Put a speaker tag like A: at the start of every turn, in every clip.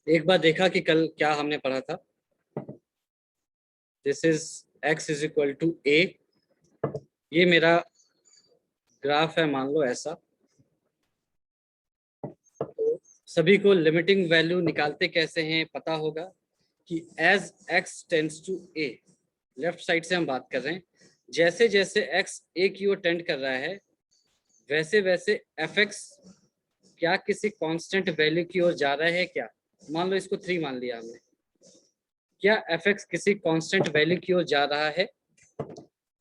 A: एक बार देखा कि कल क्या हमने पढ़ा था। This is x is equal to a। ये मेरा ग्राफ है, मान लो ऐसा। तो सभी को लिमिटिंग वैल्यू निकालते कैसे हैं पता होगा कि as x tends to a, left साइड से हम बात कर रहे हैं, जैसे जैसे x a की ओर टेंड कर रहा है वैसे वैसे fx क्या किसी कांस्टेंट वैल्यू की ओर जा रहा है क्या। मान लो इसको 3 मान लिया हमने, क्या fx किसी कांस्टेंट वैल्यू की ओर जा रहा है?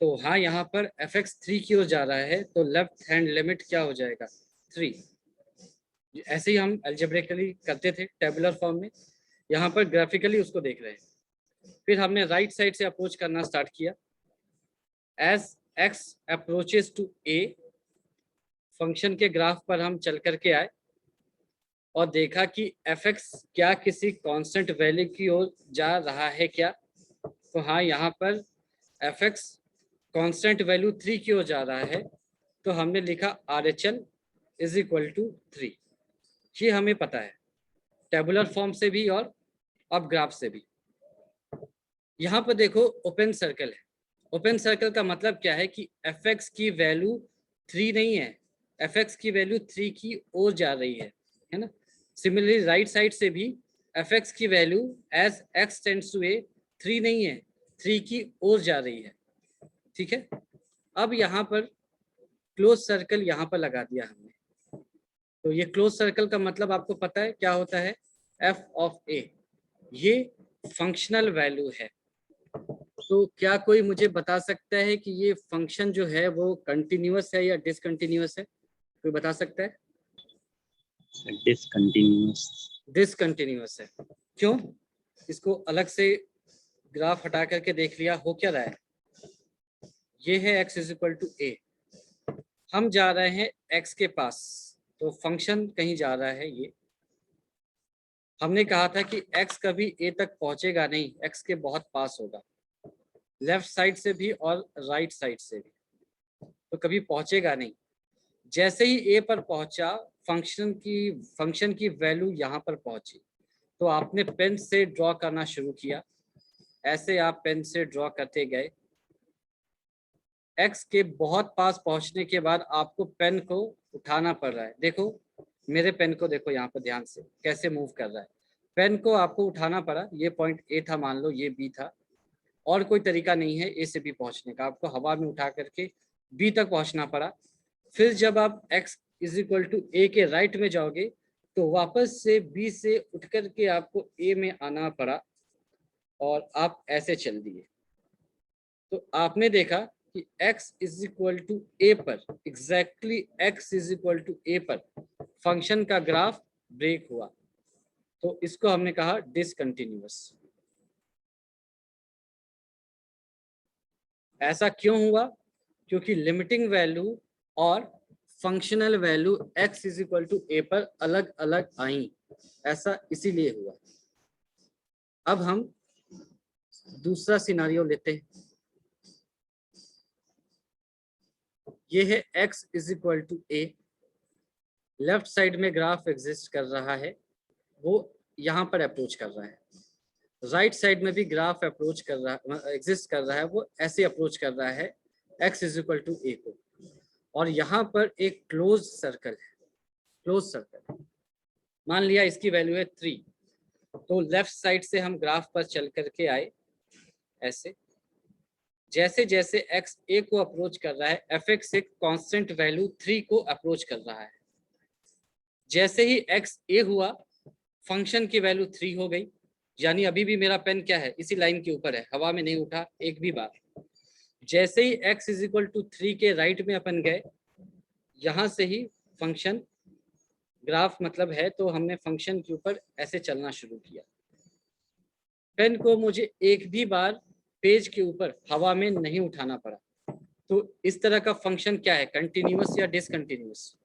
A: तो हाँ, यहाँ पर fx 3 की ओर जा रहा है, तो लेफ्ट हैंड लिमिट क्या हो जाएगा 3। ऐसे ही हम अलजेब्रिकली करते थे टेबुलर फॉर्म में, यहाँ पर ग्राफिकली उसको देख रहे हैं। फिर हमने राइट साइड से अप्रोच करना स्टार्ट किया। As x approaches to a, function के ग्राफ पर हम चल करके आए और देखा कि fx क्या किसी कांस्टेंट वैल्यू की ओर जा रहा है क्या। तो हाँ, यहाँ पर fx कांस्टेंट वैल्यू 3 की ओर जा रहा है, तो हमने लिखा RHL इज इक्वल टू 3। ये हमें पता है टेबुलर फॉर्म से भी और अब ग्राफ से भी। यहाँ पर देखो ओपन सर्कल है। ओपन सर्कल का मतलब क्या है कि fx की वैल्यू 3 नहीं है, fx की वैल्यू 3 की ओर जा रही है ना। सिमिलरली राइट साइड से भी fx की value as x tends to a 3 नहीं है, 3 की ओर जा रही है। ठीक है, अब यहाँ पर क्लोज सर्कल यहाँ पर लगा दिया हमने। तो ये क्लोज सर्कल का मतलब आपको पता है क्या होता है, f ऑफ a, ये फंक्शनल वैल्यू है। तो क्या कोई मुझे बता सकता है कि ये फंक्शन जो है वो कंटिन्यूअस है या डिसकंटिन्यूअस है? कोई बता सकता है?
B: डिसकंटिन्यूअस।
A: डिसकंटिन्यूअस है। क्यों? इसको अलग से ग्राफ हटा करके देख लिया, हो क्या रहा है। ये है x is equal to a, हम जा रहे हैं x के पास, तो फंक्शन कहीं जा रहा है। ये हमने कहा था कि x कभी a तक पहुंचेगा नहीं, x के बहुत पास होगा, लेफ्ट साइड से भी और राइट साइड से भी, तो कभी पहुंचेगा नहीं। जैसे ही a पर पहुंचा, फंक्शन की वैल्यू यहाँ पर पहुंची, तो आपने पेन से ड्रॉ करना शुरू किया। ऐसे आप पेन से ड्रॉ करते गए, x के बहुत पास पहुंचने के बाद आपको पेन को उठाना पड़ रहा है। देखो मेरे पेन को, देखो यहाँ पर ध्यान से कैसे मूव कर रहा है। पेन को आपको उठाना पड़ा, ये पॉइंट a था, मान लो ये b था, और कोई तरीका नहीं है a से b पहुंचने का, आपको हवा में उठा करके b तक पहुंचना पड़ा। फिर जब आप x is equal to a के राइट में जाओगे, तो वापस से b से उठ करके आपको a में आना पड़ा और आप ऐसे चल दिए। तो आपने देखा कि x is equal to a पर, exactly x is equal to a पर फंक्शन का ग्राफ ब्रेक हुआ, तो इसको हमने कहा डिसकंटिन्यूअस। ऐसा क्यों हुआ? क्योंकि लिमिटिंग वैल्यू और functional value x is equal to a पर अलग अलग आई, ऐसा इसीलिए हुआ। अब हम दूसरा सिनारियो लेते हैं। ये है x is equal to a, left side में ग्राफ एग्जिस्ट कर रहा है, वो यहाँ पर अप्रोच कर रहा है। राइट साइड में भी ग्राफ अप्रोच कर रहा, एग्जिस्ट कर रहा है, वो ऐसे अप्रोच कर रहा है x is equal to a को। और यहाँ पर एक क्लोज सर्कल है, क्लोज सर्कल मान लिया इसकी वैल्यू है 3। तो लेफ्ट साइड से हम ग्राफ पर चल करके आए ऐसे, जैसे जैसे x a को अप्रोच कर रहा है, fx एक कांस्टेंट वैल्यू 3 को अप्रोच कर रहा है। जैसे ही x a हुआ, फंक्शन की वैल्यू 3 हो गई, यानी अभी भी मेरा पेन क्या है, इसी लाइन के ऊपर है, हवा में नहीं उठा एक भी बार। जैसे ही x इज इक्वल टू 3 के राइट में अपन गए, यहां से ही फंक्शन ग्राफ मतलब है, तो हमने फंक्शन के ऊपर ऐसे चलना शुरू किया। पेन को मुझे एक भी बार पेज के ऊपर हवा में नहीं उठाना पड़ा। तो इस तरह का फंक्शन क्या है, कंटिन्यूअस या डिसकंटिन्यूअस?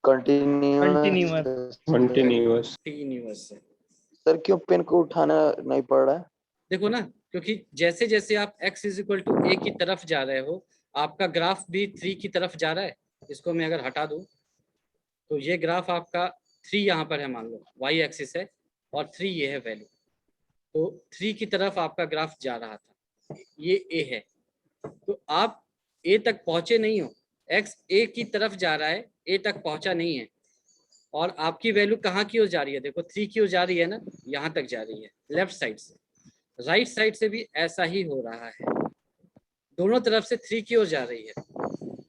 C: कंटिन्यूअस।
A: कंटिन्यूअस है।
C: सर क्यों पेन को उठाना नहीं पड़ रहा है?
A: देखो ना, क्योंकि जैसे जैसे आप x is equal to a की तरफ जा रहे हो, आपका ग्राफ भी 3 की तरफ जा रहा है। इसको मैं अगर हटा दूं, तो ये ग्राफ आपका 3 यहाँ पर है, मान लो y एक्सिस है, और 3 ये है वैल्यू। तो 3 की तरफ आपका ग्राफ जा रहा था, ये ए है। तो आप ए तक पहुंचे नहीं हो, एक्स ए की तरफ जा रहा है, ए तक पहुंचा नहीं है। और आपकी वैल्यू कहाँ की ओर जा रही है? देखो 3 की ओर जा रही है ना, यहाँ तक जा रही है लेफ्ट साइड से। राइट साइड से भी ऐसा ही हो रहा है, दोनों तरफ से 3 की ओर जा रही है।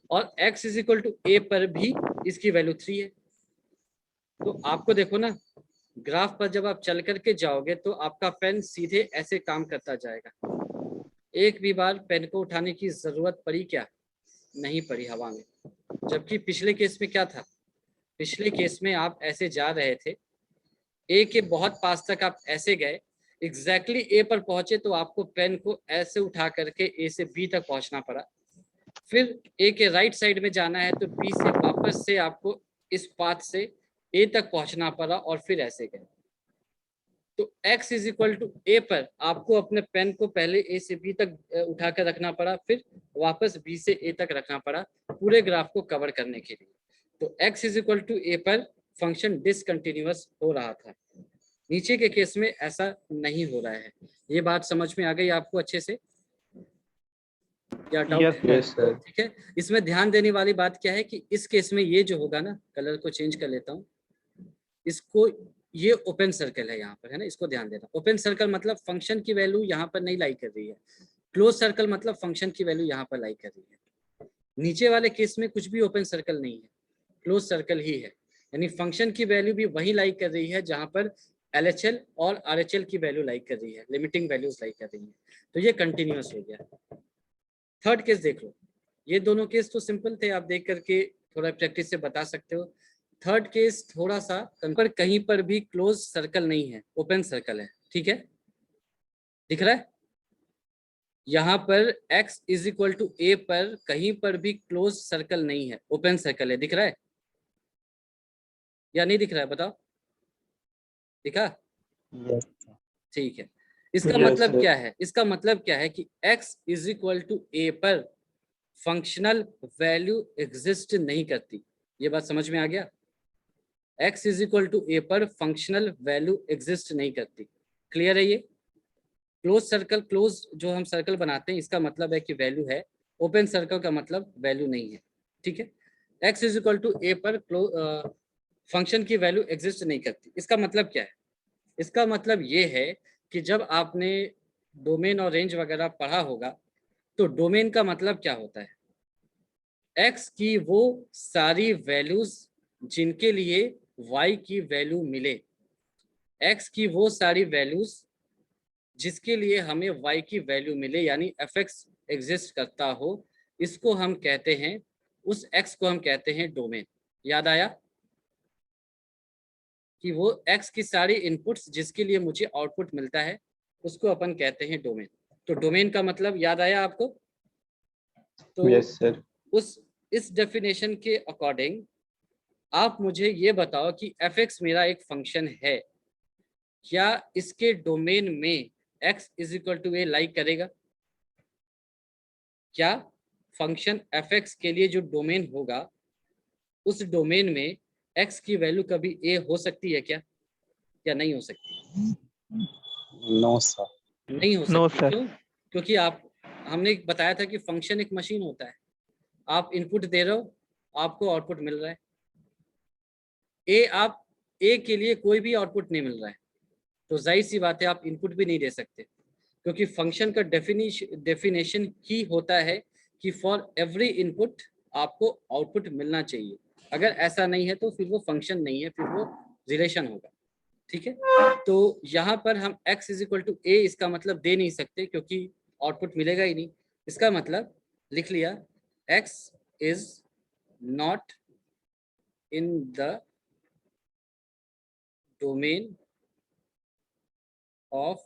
A: और x is equal to a पर भी इसकी वैल्यू 3 है। तो आपको देखो ना, ग्राफ पर जब आप चल करके जाओगे तो आपका पेन सीधे ऐसे काम करता जाएगा। एक भी बार पेन को उठाने की जरूरत पड़ी क्या? नहीं पड़ी हवा में। जबकि पिछले केस में क्या था? पिछले केस में आप ऐसे जा रहे थे, ए के बहुत पास तक आप ऐसे गए, एग्जैक्टली ए पर पहुंचे तो आपको पेन को ऐसे उठा करके ए से बी तक पहुंचना पड़ा। फिर ए के राइट साइड में जाना है तो बी से वापस से आपको इस पाथ से ए तक पहुंचना पड़ा और फिर ऐसे गए। तो x is equal to a पर आपको अपने पेन को पहले ए से बी तक उठा कर रखना पड़ा, फिर वापस बी से ए तक रखना पड़ा पूरे ग्राफ को कवर करने के लिए। तो x is equal to a पर फंक्शन डिसकंटिन्यूअस हो रहा था। नीचे के केस में ऐसा नहीं हो रहा है। ये बात समझ में आ गई आपको अच्छे से या डाउट?
B: Yes sir.
A: ठीक है। इसमें ध्यान देने वाली बात क्या है कि इस केस में ये जो होगा ना, कलर को चेंज कर लेता हूँ, इसको, ये ओपन सर्कल है यहाँ पर, है ना, इसको ध्यान देना। ओपन सर्कल मतलब फंक्शन की वैल्यू यहाँ पर नहीं लाई कर रही है। क्लोज सर्कल मतलब फंक्शन की वैल्यू यहाँ पर लाई कर रही है। नीचे वाले केस में कुछ भी ओपन सर्कल नहीं है, क्लोज सर्कल ही है। यानी फंक्शन की वैल्यू भी वही लाई कर रही है जहाँ पर LHL और RHL की वैल्यू लाई कर रही है, लिमिटिंग वैल्यूज लाई कर रही है। तो ये कंटिन्यूअस हो गया। थर्ड केस देख लो। ये दोनों केस तो सिंपल थे, आप देख करके थोड़ा प्रैक्टिस से बता सकते हो। थर्ड केस थोड़ा सा, पर कहीं पर भी क्लोज सर्कल नहीं है, ओपन सर्कल है। ठीक है, दिख रहा है? यहाँ पर x is equal to a पर कहीं पर भी क्लोज सर्कल नहीं है, ओपन सर्कल है। दिख रहा है या नहीं दिख रहा है? बताओ, दिखा? ठीक है। इसका मतलब क्या है? इसका मतलब क्या है कि x is equal to a पर फंक्शनल वैल्यू एग्जिस्ट नहीं करती। ये बात समझ में आ गया? x is equal to a पर फंक्शनल वैल्यू एग्जिस्ट नहीं करती। क्लियर है ये? क्लोज सर्कल, क्लोज जो हम सर्कल बनाते हैं इसका मतलब है कि वैल्यू है, ओपन सर्कल का मतलब वैल्यू नहीं है। ठीक है। x is equal to a पर फंक्शन की वैल्यू एग्जिस्ट नहीं करती। इसका मतलब क्या है? इसका मतलब ये है कि जब आपने डोमेन और रेंज वगैरह पढ़ा होगा तो डोमेन का मतलब क्या होता है? x की वो सारी वैल्यूज जिनके लिए y की वैल्यू मिले, x की वो सारी वैल्यूज जिसके लिए हमें y की वैल्यू मिले, यानी fx एग्जिस्ट करता हो, इसको हम कहते हैं, उस x को हम कहते हैं डोमेन। याद आया कि वो x की सारी इनपुट्स जिसके लिए मुझे आउटपुट मिलता है उसको अपन कहते हैं डोमेन। तो डोमेन का मतलब याद आया आपको? तो
B: यस सर।
A: इस डेफिनेशन के अकॉर्डिंग आप मुझे ये बताओ कि fx मेरा एक फंक्शन है, क्या इसके डोमेन में x is equal to a like करेगा? क्या फंक्शन fx के लिए जो डोमेन होगा उस डोमेन में x की वैल्यू कभी a हो सकती है क्या, या नहीं हो सकती?
B: No sir.
A: नहीं हो सकती।
D: No, sir.
A: क्यों? क्योंकि हमने बताया था कि फंक्शन एक मशीन होता है, आप इनपुट दे रहे हो, आपको आउटपुट मिल रहा है। आप ए के लिए कोई भी आउटपुट नहीं मिल रहा है, तो जाहिर सी बात है आप इनपुट भी नहीं दे सकते, क्योंकि फंक्शन का डेफिनेशन ही होता है कि फॉर एवरी इनपुट आपको आउटपुट मिलना चाहिए। अगर ऐसा नहीं है तो फिर वो फंक्शन नहीं है, फिर वो रिलेशन होगा। ठीक है। तो यहाँ पर हम x इज इक्वल टू ए, इसका मतलब दे नहीं सकते क्योंकि आउटपुट मिलेगा ही नहीं। इसका मतलब लिख लिया, x is not in the domain of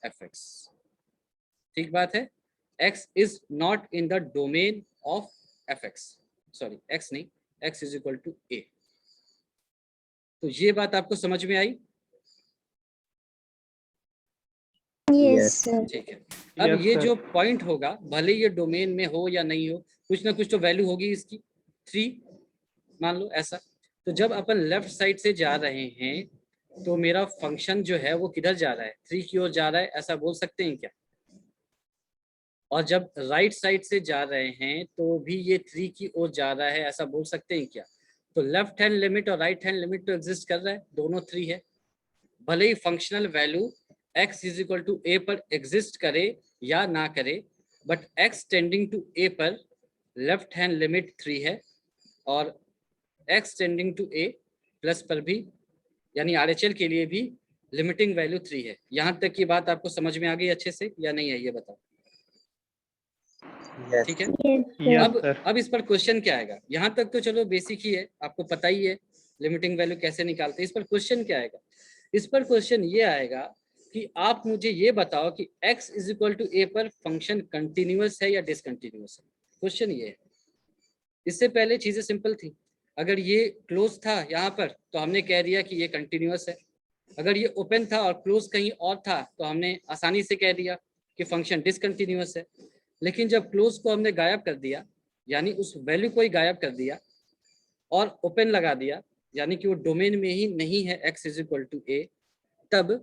A: fx। ठीक बात है, x is not in the domain of fx। Sorry, x नहीं, x is equal to a। तो ये बात आपको समझ में आई?
E: यस
A: ठीक है। अब
D: Yes,
A: ये
D: sir.
A: जो पॉइंट होगा, भले ये डोमेन में हो या नहीं हो, कुछ ना कुछ तो वैल्यू होगी इसकी, 3 मान लो ऐसा। तो जब अपन लेफ्ट साइड से जा रहे हैं तो मेरा फंक्शन जो है वो किधर जा रहा है, 3 की ओर जा रहा है, ऐसा बोल सकते हैं क्या? और जब राइट साइड से जा रहे हैं तो भी ये 3 की ओर जा रहा है, ऐसा बोल सकते हैं क्या? तो लेफ्ट हैंड लिमिट और राइट हैंड लिमिट तो एग्जिस्ट कर रहा है, दोनों 3 है। भले ही functional value x is equal to a पर एग्जिस्ट करे या ना करे, but x tending to a पर लेफ्ट हैंड लिमिट 3 है, और x tending to a plus पर भी, यानी RHL के लिए भी लिमिटिंग वैल्यू 3 है। यहाँ तक की बात आपको समझ में आ गई अच्छे से या नहीं है, ये बताओ।
B: Yes.
A: ठीक है,
E: Yes, sir.
A: अब इस पर क्वेश्चन क्या आएगा? यहाँ तक तो चलो बेसिक ही है, आपको पता ही है लिमिटिंग वैल्यू कैसे निकालते हैं। इस पर क्वेश्चन क्या आएगा? इस पर क्वेश्चन ये आएगा कि आप मुझे ये बताओ कि x is equal to a पर फंक्शन कंटिन्यूअस है या डिसकंटिन्यूअस है। क्वेश्चन ये है। इससे पहले चीजें सिंपल थी। अगर ये क्लोज था यहाँ पर तो हमने कह दिया कि ये कंटिन्यूअस है, अगर ये ओपन था और क्लोज कहीं और था तो हमने आसानी से कह दिया कि फंक्शन डिसकंटिन्यूअस है। लेकिन जब क्लोज को हमने गायब कर दिया, यानी उस वैल्यू को ही गायब कर दिया, और ओपन लगा दिया, यानी कि वो डोमेन में ही नहीं है x इज इक्वल टू ए, तब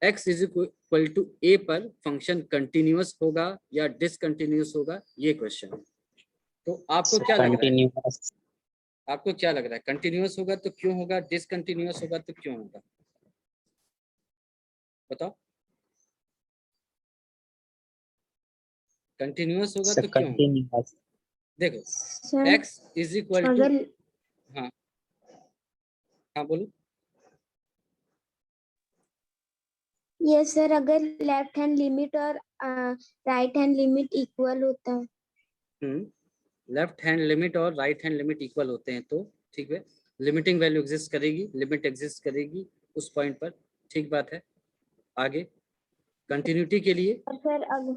A: x is equal to a पर फंक्शन कंटिन्यूअस होगा या डिसकंटिन्यूअस होगा, ये क्वेश्चन है। तो आपको क्या लग रहा है?
B: Continuous.
A: आपको क्या लग रहा है? कंटिन्यूअस होगा तो क्यों होगा, डिसकंटिन्यूअस होगा तो क्यों होगा, बताओ। कंटिन्यूअस होगा
B: So
A: तो क्यों होगा?
B: continuous.
A: देखो,
E: sir.
A: x is equal to,
E: अगर
A: हाँ हाँ बोलो।
E: ये सर अगर लेफ्ट हैंड लिमिट और राइट हैंड लिमिट इक्वल होता है।
A: लेफ्ट हैंड लिमिट और राइट हैंड लिमिट इक्वल होते हैं तो ठीक है, लिमिटिंग वैल्यू एग्जिस्ट करेगी, लिमिट एग्जिस्ट करेगी उस पॉइंट पर, ठीक बात है। आगे कंटिन्यूटी के लिए,
E: और सर अगर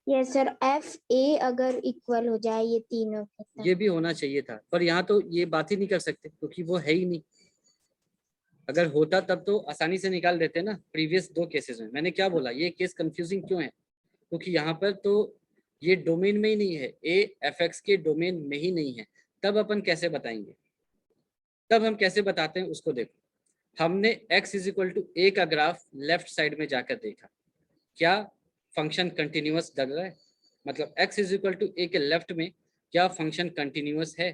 E: ये सर एफ ए अगर इक्वल हो जाए ये तीनों के साथ।
A: ये भी होना चाहिए था, पर यहाँ तो ये बात ही नहीं कर सकते क्योंकि वो है ही नहीं। अगर होता तब तो आसानी से निकाल देते ना। प्रीवियस 2 केसेस में मैंने क्या बोला, ये केस कंफ्यूजिंग क्यों है? क्योंकि यहाँ पर तो ये डोमेन में ही नहीं है, ए एफ एक्स के डोमेन में ही नहीं है, तब अपन कैसे बताएंगे? तब हम कैसे बताते हैं उसको देखो। हमने x इज इक्वल टू ए का ग्राफ लेफ्ट साइड में जाकर देखा, क्या फंक्शन कंटिन्यूअस लग रहा है? मतलब x इज इक्वल टू ए के लेफ्ट में क्या फंक्शन कंटिन्यूअस है?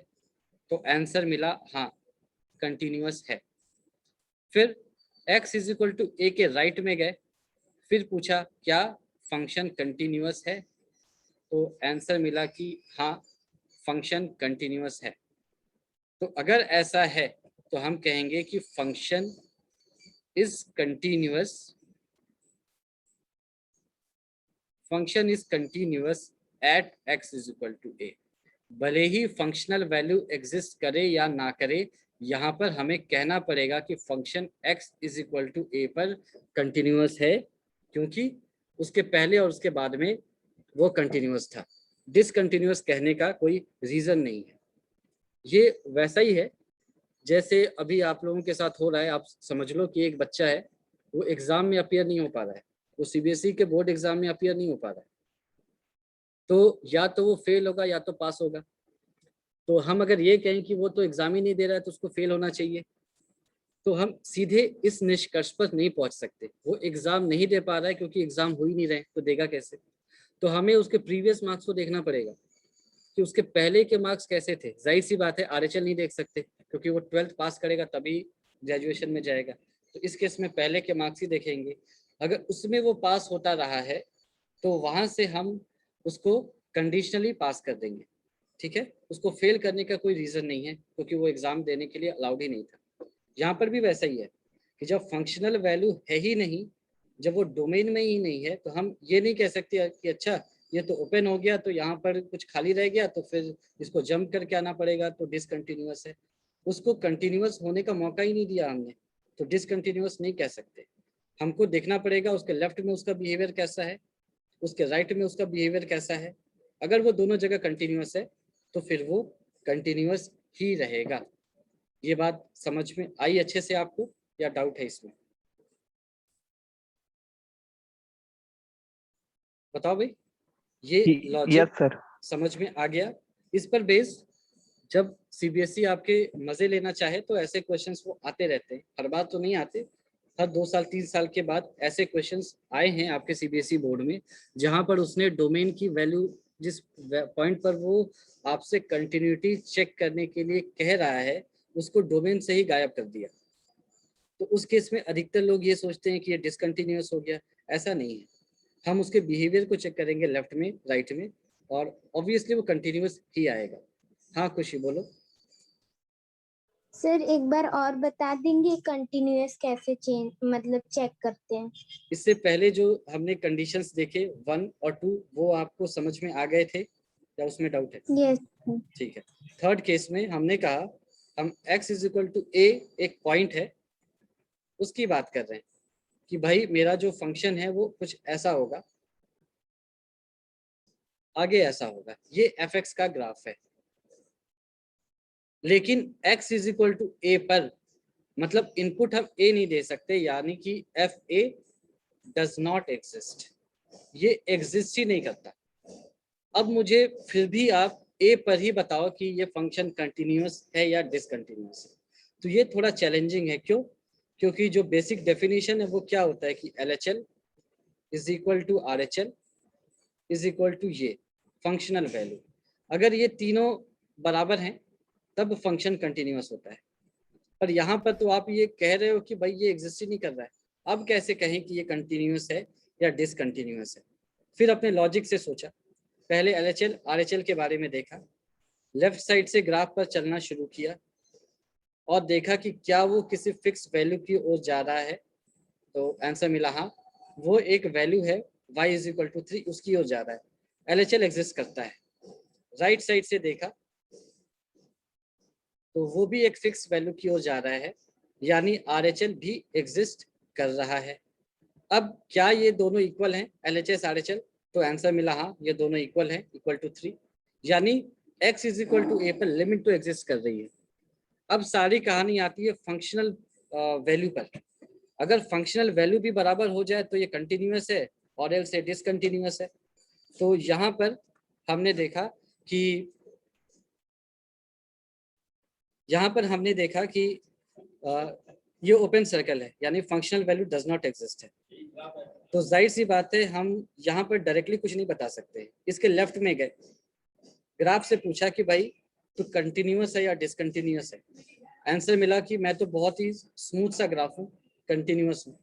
A: तो आंसर मिला हाँ, कंटिन्यूअस है। फिर x इज इक्वल टू ए के राइट में गए, फिर पूछा क्या फंक्शन कंटिन्यूअस है? तो आंसर मिला कि हाँ, फंक्शन कंटिन्यूअस है। तो अगर ऐसा है तो हम कहेंगे कि function is continuous, function is continuous at x is equal to a. भले ही फंक्शनल वैल्यू एग्जिस्ट करे या ना करे, यहाँ पर हमें कहना पड़ेगा कि function x is equal to a पर कंटिन्यूअस है, क्योंकि उसके पहले और उसके बाद में वो कंटिन्यूअस था। डिसकंटिन्यूअस कहने का कोई रीजन नहीं है। ये वैसा ही है जैसे अभी आप लोगों के साथ हो रहा है। आप समझ लो कि एक बच्चा है, वो एग्जाम में अपीयर नहीं हो पा रहा है, वो सीबीएसई के बोर्ड एग्जाम में अपीयर नहीं हो पा रहा है, तो या तो वो फेल होगा या तो पास होगा। तो हम अगर ये कहें कि वो तो एग्जाम ही नहीं दे रहा है तो उसको फेल होना चाहिए, तो हम सीधे इस निष्कर्ष पर नहीं पहुंच सकते। वो एग्जाम नहीं दे पा रहा है क्योंकि एग्जाम हो ही नहीं रहे, तो देगा कैसे? तो हमें उसके प्रीवियस मार्क्स को देखना पड़ेगा कि उसके पहले के मार्क्स कैसे थे। जाहिर सी बात है आरएचएल नहीं देख सकते क्योंकि वो 12th पास करेगा तभी ग्रेजुएशन में जाएगा, तो इस केस में पहले के मार्क्स ही देखेंगे। अगर उसमें वो पास होता रहा है तो वहां से हम उसको कंडीशनली पास कर देंगे, ठीक है। उसको फेल करने का कोई रीजन नहीं है क्योंकि वो एग्जाम देने के लिए अलाउड ही नहीं था। यहाँ पर भी वैसा ही है कि जब फंक्शनल वैल्यू है ही नहीं, जब वो डोमेन में ही नहीं है, तो हम ये नहीं कह सकते कि अच्छा ये तो ओपन हो गया तो यहाँ पर कुछ खाली रह गया तो फिर इसको जंप करके आना पड़ेगा तो डिसकंटिन्यूअस है। उसको कंटिन्यूअस होने का मौका ही नहीं दिया हमने, तो डिसकंटिन्यूअस नहीं कह सकते। हमको देखना पड़ेगा उसके लेफ्ट में उसका बिहेवियर कैसा है, उसके राइट में उसका बिहेवियर कैसा है। अगर वो दोनों जगह कंटिन्यूअस है तो फिर वो कंटिन्यूअस ही रहेगा। ये बात समझ में आई अच्छे से आपको या डाउट है इसमें? बताओ भाई, ये
D: यस
A: लॉजिक
D: सर।
A: समझ में आ गया? इस पर बेस्ड जब सीबीएसई आपके मजे लेना चाहे तो ऐसे क्वेश्चंस वो आते रहते हैं, हर बार तो नहीं आते, हर 2 साल 3 साल के बाद ऐसे क्वेश्चंस आए हैं आपके सीबीएसई बोर्ड में, जहां पर उसने डोमेन की वैल्यू, जिस पॉइंट पर वो आपसे कंटिन्यूटी चेक करने के लिए कह रहा है, उसको डोमेन से ही गायब कर दिया। तो उस केस में अधिकतर लोग ये सोचते हैं कि ये डिसकंटिन्यूअस हो गया, ऐसा नहीं है। हम उसके बिहेवियर को चेक करेंगे लेफ्ट में, राइट में, और ऑब्वियसली वो कंटिन्यूअस ही आएगा। हाँ खुशी बोलो।
E: सर एक बार और बता देंगे कंटिन्यूअस कैसे चेंज मतलब चेक करते हैं?
A: इससे पहले जो हमने कंडीशंस देखे 1 और 2, वो आपको समझ में आ गए थे या उसमें डाउट है?
E: यस।
A: ठीक है। थर्ड केस में हमने कहा हम x is equal to a एक पॉइंट है, उसकी बात कर रहे हैं कि भाई मेरा जो फंक्शन है वो कुछ ऐसा होगा, आगे ऐसा होगा, ये fx का ग्राफ है। लेकिन x is equal to a पर, मतलब इनपुट हम a नहीं दे सकते, यानी कि F A does not exist, ये एग्जिस्ट ही नहीं करता। अब मुझे फिर भी आप a पर ही बताओ कि ये फंक्शन कंटिन्यूअस है या डिसकंटिन्यूअस है, तो ये थोड़ा चैलेंजिंग है। क्यों? क्योंकि जो बेसिक डेफिनेशन है वो क्या होता है कि LHL is equal to RHL is equal to ये फंक्शनल वैल्यू। अगर ये तीनों बराबर हैं तब फंक्शन कंटिन्यूअस होता है, पर यहाँ पर तो आप ये कह रहे हो कि भाई ये एग्जिस्ट ही नहीं कर रहा है, अब कैसे कहें कि ये कंटिन्यूअस है या डिसकंटिन्यूअस है? फिर अपने लॉजिक से सोचा, पहले LHL RHL के बारे में देखा, लेफ्ट साइड से ग्राफ पर चलना शुरू किया और देखा कि क्या वो किसी फिक्स वैल्यू की ओर जा रहा है, तो आंसर मिला हाँ, वो एक वैल्यू है y इज इक्वल टू 3, उसकी ओर जा रहा है, LHL एग्जिस्ट करता है। राइट साइड से देखा तो वो भी एक फिक्स वैल्यू की ओर जा रहा है, यानी RHL भी एग्जिस्ट कर रहा है। अब क्या ये दोनों इक्वल हैं LHS RHL? तो आंसर मिला हाँ, ये दोनों इक्वल हैं, इक्वल टू 3, यानी x is equal to a पर लिमिट तो एग्जिस्ट कर रही है। अब सारी कहानी आती है फंक्शनल वैल्यू पर। अगर फंक्शनल वैल्यू भी बराबर हो जाए तो ये कंटिन्यूअस है और एल्स से डिसकंटिन्यूअस है। तो यहाँ पर हमने देखा कि ये ओपन सर्कल है, यानी functional value does not exist है। तो जाहिर सी बात है हम यहाँ पर डायरेक्टली कुछ नहीं बता सकते। इसके लेफ्ट में गए, ग्राफ से पूछा कि भाई तो कंटिन्यूअस है या डिसकंटिन्यूअस है, आंसर मिला कि मैं तो बहुत ही स्मूथ सा ग्राफ हूँ, कंटिन्यूअस हूँ।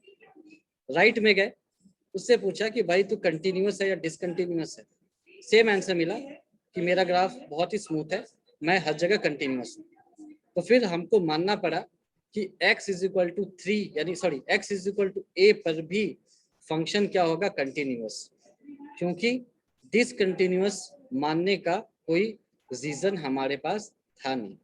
A: राइट में गए, उससे पूछा कि भाई तू कंटिन्यूअस है या डिसकंटिन्यूअस है, सेम आंसर मिला कि मेरा ग्राफ बहुत ही स्मूथ है, मैं हर जगह कंटिन्यूअस हूँ। तो फिर हमको मानना पड़ा कि x इज इक्वल टू 3, यानी sorry x is equal to a पर भी फंक्शन क्या होगा, कंटिन्यूअस, क्योंकि डिसकंटिन्यूअस मानने का कोई रीजन हमारे पास था नहीं।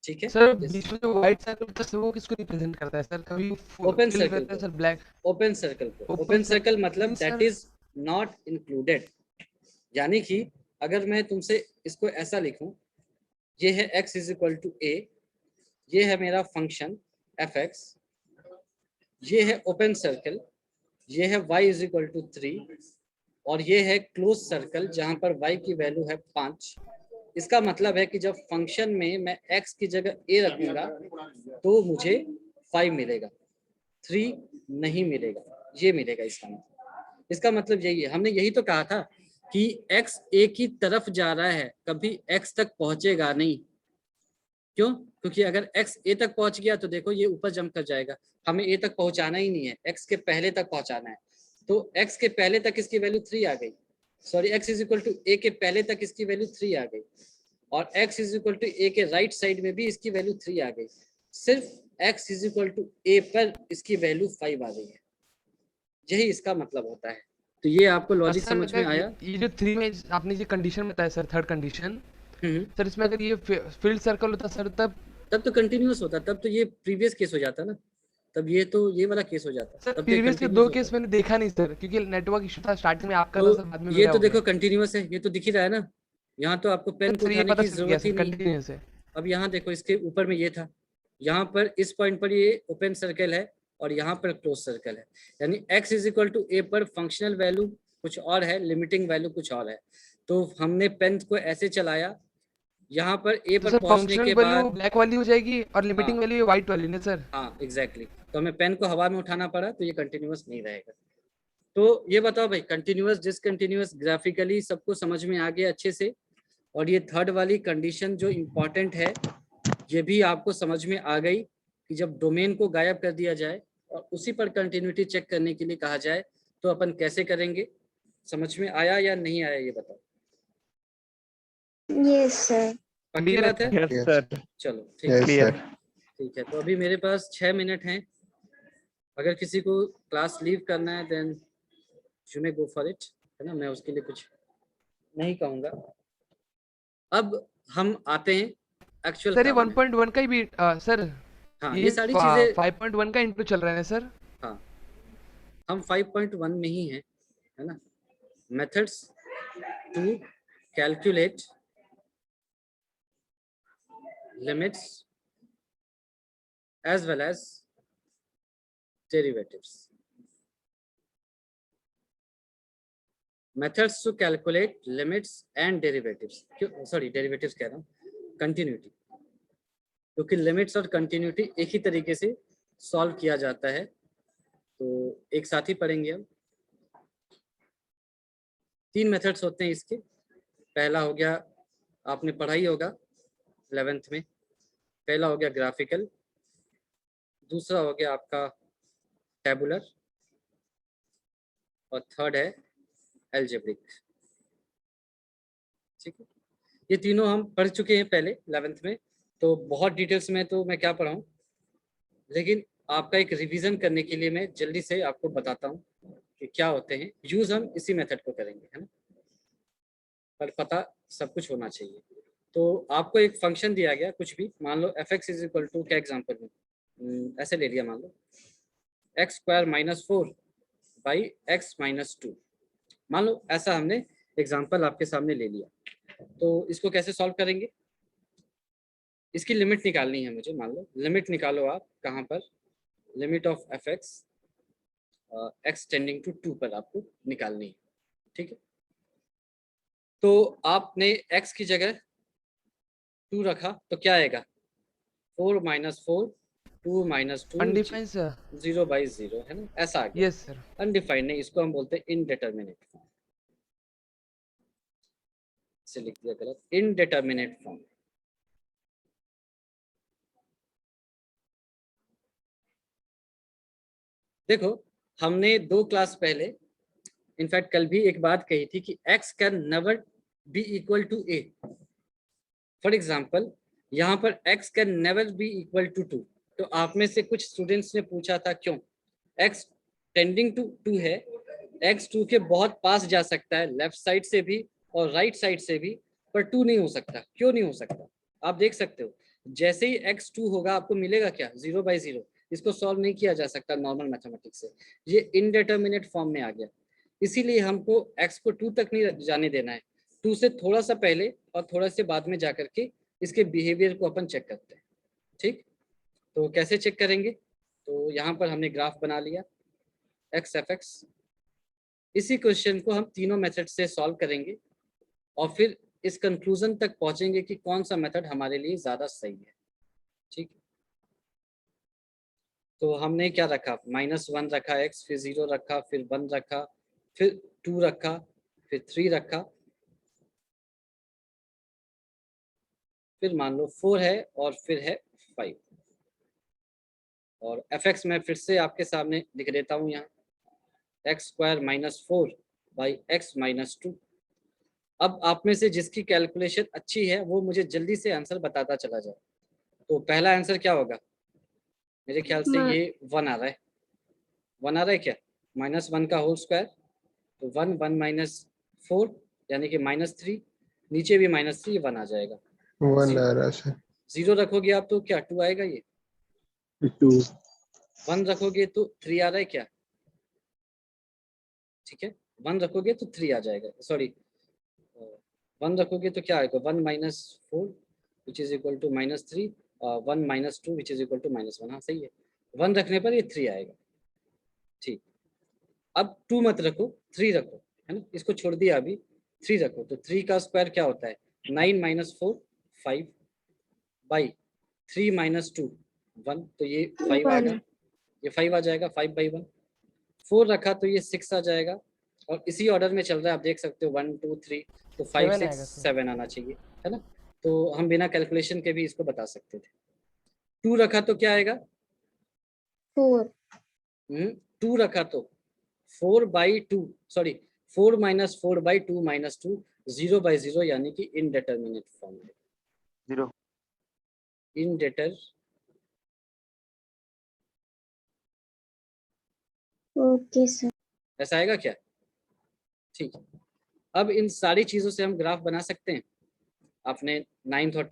A: ठीक है
D: सर बीच में जो व्हाइट सर्कल होता है वो किसको रिप्रेजेंट करता है सर? कभी
A: ओपन
D: फिल
A: सर्कल
D: करता है
A: को,
D: सर ब्लैक
A: ओपन सर्कल को।
D: Open
A: ओपन सर्कल
D: circle
A: मतलब
D: means,
A: that
D: sir-
A: is not included, यानी कि अगर मैं तुमसे इसको ऐसा लिखूं, ये है x is equal to a, ये है मेरा फंक्शन fx, ये है ओपन सर्कल, ये है y इज इक्वल टू 3, और ये है क्लोज सर्कल जहां पर y की वैल्यू है 5। इसका मतलब है कि जब फंक्शन में मैं x की जगह a रखूंगा तो मुझे 5 मिलेगा, 3 नहीं मिलेगा, ये मिलेगा। इसका मतलब यही है, हमने यही तो कहा था कि x a की तरफ जा रहा है, कभी x तक पहुंचेगा नहीं। क्यों? क्योंकि अगर x a तक पहुंच गया तो देखो ये ऊपर जंप कर जाएगा, हमें a तक पहुंचाना ही नहीं है, x के पहले तक पहुंचाना है। तो x के पहले तक इसकी वैल्यू 3 आ गई, sorry x is equal to a के पहले तक इसकी वैल्यू 3 आ गई, और x is equal to a के राइट साइड में भी इसकी वैल्यू 3 आ गई, सिर्फ x is equal to a पर इसकी वैल्यू 5 आ गई है। यही इसका मतलब होता है। तो ये आपको लॉजिक
D: सर
A: समझ में
D: अगर
A: आया?
D: ये जो 3 में आपने जो कंडीशन बताया सर, थर्ड कंडीशन, सर इसमें अगर ये फील्ड सर्कल होता सर तब
A: तो कंटिन्यूअस होता, तब तो ये प्रीवियस केस हो जाता ना, तब ये वाला केस हो जाता।
D: सर
A: तब
D: प्रीवियस के दो केस मैंने देखा नहीं सर, क्योंकि नेटवर्क इशू था स्टार्टिंग में आपका था सर, बाद में
A: ये
D: मेरा
A: तो
D: हो
A: देखो
D: गया।
A: कंटिन्यूअस है, ये तो दिख ही रहा है ना, यहाँ तो आपको पेन को
D: सर ये
A: उठाने
D: पता
A: की
D: चल गया
A: जरूरत ही
D: सर,
A: नहीं।
D: कंटिन्यूअस है।
A: अब यहाँ देखो, इसके ऊपर में ये था, यहाँ पर इस पॉइंट पर ये ओपन सर्कल है और यहाँ पर क्लोज सर्कल है, यानी x is equal to a पर फंक्शनल वैल्यू कुछ और है, लिमिटिंग वैल्यू कुछ और है। तो हमने पेन को ऐसे चलाया यहाँ पर ए
D: तो
A: पर
D: सर
A: पहुंचने के
D: फंक्शनल
A: बाद
D: वैल्यू ब्लैक वाली हो जाएगी और लिमिटिंग
A: हाँ
D: वैल्यू व्हाइट वाली ना सर?
A: हाँ एग्जैक्टली तो हमें पेन को हवा में उठाना पड़ा तो ये कंटिन्यूअस नहीं रहेगा। तो ये बताओ भाई, कंटिन्यूअस डिसकंटिन्यूअस ग्राफिकली सबको समझ में आ गया अच्छे से? और ये थर्ड वाली कंडीशन जो इम्पोर्टेंट है ये भी आपको समझ में आ गई कि जब डोमेन को गायब कर दिया जाए और उसी पर कंटिन्यूटी चेक करने के लिए कहा जाए तो अपन कैसे करेंगे? समझ में आया या नहीं आया ये बताओ।
E: Yes sir.
A: पक्की
D: Clear है
A: बात है?
B: Yes, sir.
A: चलो ठीक
B: Yes,
A: है।
B: sir.
A: ठीक है, तो अभी मेरे पास 6 मिनट हैं। अगर किसी को क्लास लीव करना है then you may go for it, है ना, मैं उसके लिए कुछ नहीं कहूँगा। अब हम आते हैं एक्चुअल
D: सर ये
A: काम में।
D: 1.1 का ही भी सर
A: हाँ
D: ये
A: ये सारी चीजें
D: 5.1 का इंटू चल रहा है सर?
A: हाँ हम 5.1 में ही हैं, है ना। Methods to calculate limits as well as derivatives. Methods to calculate limits and derivatives. क्यों सॉरी डेरिवेटिव्स कह रहा हूँ, कंटिन्यूटी, क्योंकि लिमिट्स और कंटिन्यूटी एक ही तरीके से सॉल्व किया जाता है। तो एक साथ ही पढ़ेंगे हम। 3 मेथड्स होते हैं इसके। पहला हो गया, आपने पढ़ा ही होगा 11th में, पहला हो गया ग्राफिकल, दूसरा हो गया आपका टेबुलर और थर्ड है एल्जेब्रिक। ठीक है, ये तीनों हम पढ़ चुके हैं पहले 11th में, तो बहुत डिटेल्स में तो मैं क्या पढ़ाऊँ, लेकिन आपका एक रिवीजन करने के लिए मैं जल्दी से आपको बताता हूँ कि क्या होते हैं। यूज हम इसी मेथड को करेंगे, है ना, पर पता सब कुछ होना चाहिए। तो आपको एक फंक्शन दिया गया कुछ भी, मान लो fx इज इक्वल टू, क्या एग्जाम्पल में ऐसे ले लिया, मान लो x square minus 4 by x minus 2, मान लो ऐसा हमने एग्जाम्पल आपके सामने ले लिया। तो इसको कैसे सॉल्व करेंगे? इसकी लिमिट निकालनी है मुझे। मान लो लिमिट निकालो आप, कहाँ पर? Limit of F X X tending to 2 पर आपको निकालनी है। ठीक है, तो आपने x की जगह 2 रखा तो क्या आएगा? 4 minus 4 2 minus 2
D: undefined sir?
A: 0 by 0, है ना, ऐसा आ गया।
D: Yes sir.
A: अनडिफाइंड नहीं, इसको हम बोलते हैं इनडिटरमिनेट फॉर्म। से लिख दिया गलत, इनडिटरमिनेट फॉर्म। देखो हमने 2 क्लास पहले, इनफैक्ट कल भी एक बात कही थी कि x can never be equal to a। For example यहाँ पर x can never be equal to 2। तो आप में से कुछ स्टूडेंट्स ने पूछा था क्यों? x टेंडिंग टू 2 है, x 2 के बहुत पास जा सकता है, लेफ्ट साइड से भी और राइट साइड से भी, पर 2 नहीं हो सकता। क्यों नहीं हो सकता? आप देख सकते हो, जैसे ही x 2 होगा आपको मिलेगा क्या? 0 बाई 0। इसको सॉल्व नहीं किया जा सकता नॉर्मल मैथमेटिक्स से, ये इनडिटरमिनेट फॉर्म में आ गया। इसीलिए हमको x को 2 तक नहीं जाने देना है, 2 से थोड़ा सा पहले और थोड़ा से बाद में जाकर के इसके बिहेवियर को अपन चेक करते हैं। ठीक, तो कैसे चेक करेंगे? तो यहाँ पर हमने ग्राफ बना लिया एक्स एफ एक्स। इसी क्वेश्चन को हम तीनों मेथड से सॉल्व करेंगे और फिर इस कंक्लूजन तक पहुंचेंगे कि कौन सा मेथड हमारे लिए ज़्यादा सही है। ठीक, तो हमने क्या रखा? -1 रखा x, फिर 0 रखा, फिर 1 रखा, फिर 2 रखा, फिर 3 रखा, फिर मान लो 4 है और फिर है 5। और fx मैं फिर से आपके सामने लिख देता हूँ यहाँ, x square minus 4 by x minus 2। अब आप में से जिसकी कैलकुलेशन अच्छी है वो मुझे जल्दी से आंसर बताता चला जाए। तो पहला आंसर क्या होगा? मेरे ख्याल से ये 1 आ रहा है। 1 आ रहा है क्या? -1 का होल स्क्वायर, तो 1 1 माइनस 4 यानी कि -3, नीचे भी -3, 1 आ जाएगा।
B: 1 आ रहा है।
A: 0 रखोगे आप तो क्या 2 आएगा? ये
B: 2।
A: 1 रखोगे तो 3 आ रहा है क्या? ठीक है, 1 रखोगे तो 3 आ जाएगा, सॉरी 1 रखोगे तो क्या आएगा? 1 minus 4 which is equal to -3, 1 minus 2 which is equal to -1। हाँ सही है, 1 रखने पर ये 3 आएगा। ठीक, अब 2 मत रखो, 3 रखो, है ना, इसको छोड़ दिया अभी, 3 रखो। तो 3 का स्क्वायर क्या होता है? 9 माइनस 4 5 बाई 3 माइनस 2 1, तो ये 5 आ गया, ये 5 आ जाएगा, 5 बाई 1। 4 रखा तो ये 6 आ जाएगा, और इसी ऑर्डर में चल रहा है, आप देख सकते हो 1 2 3, तो 5
D: 7
A: 6
D: आएगा सर।
A: 7 आना चाहिए, है ना। तो हम बिना कैलकुलेशन के भी इसको बता सकते थे। 2 रखा तो क्या आएगा,
E: 4
A: 2 रखा तो 4 by 2, sorry 4 minus 4 by 2 minus 2, 0 by 0, यानी कि इनडेटरमिनेट फॉर्म है,
C: 0
A: इनडेटर
E: ओके सर।
A: ऐसा आएगा क्या? ठीक है, अब इन सारी चीजों से हम ग्राफ बना सकते हैं। आपने 9th और